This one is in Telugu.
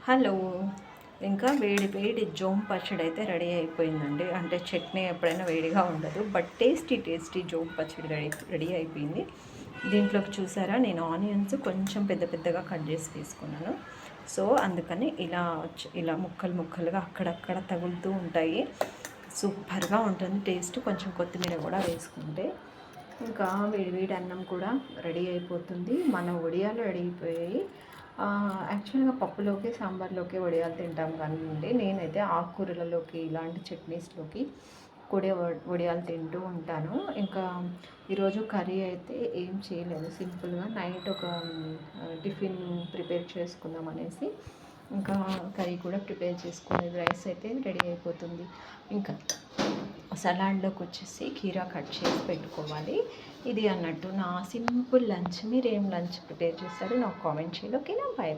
హలో. ఇంకా వేడి వేడి జోమ్ పచ్చడి అయితే రెడీ అయిపోయిందండి. అంటే చట్నీ ఎప్పుడైనా వేడిగా ఉండదు, బట్ టేస్టీ జోమ్ పచ్చడి రెడీ అయిపోయింది. దీంట్లోకి చూసారా, నేను ఆనియన్స్ కొంచెం పెద్ద పెద్దగా కట్ చేసి తీసుకున్నాను. సో అందుకని ఇలా ముక్కలు ముక్కలుగా అక్కడక్కడ తగులుతూ ఉంటాయి. సూపర్గా ఉంటుంది టేస్ట్. కొంచెం కొత్తిమీర కూడా వేసుకుంటే ఇంకా వేడి వేడి అన్నం కూడా రెడీ అయిపోతుంది. మన వడియాలు రెడీ అయిపోయాయి. యాక్చువల్గా పప్పులోకి సాంబార్లోకి వడియాలు తింటాం కానివ్వండి, నేనైతే ఆకుకూరలలోకి ఇలాంటి చట్నీస్లోకి కూడా వడియాలు తింటూ ఉంటాను. ఇంకా ఈరోజు కర్రీ అయితే ఏం చేయలేదు, సింపుల్గా నైట్ ఒక టిఫిన్ ప్రిపేర్ చేసుకుందాం అనేసి ఇంకా కర్రీ కూడా ప్రిపేర్ చేసుకునేది. రైస్ అయితే రెడీ అయిపోతుంది. ఇంకా సలాడ్లోకి వచ్చేసి కీరా కట్ చేసి పెట్టుకోవాలి. ఇది అన్నట్టు నా సింపుల్ లంచ్. మీరు ఏం లంచ్ ప్రిపేర్ చేస్తారు నాకు కామెంట్ చేయండి. ఓకేనా? బాయ్.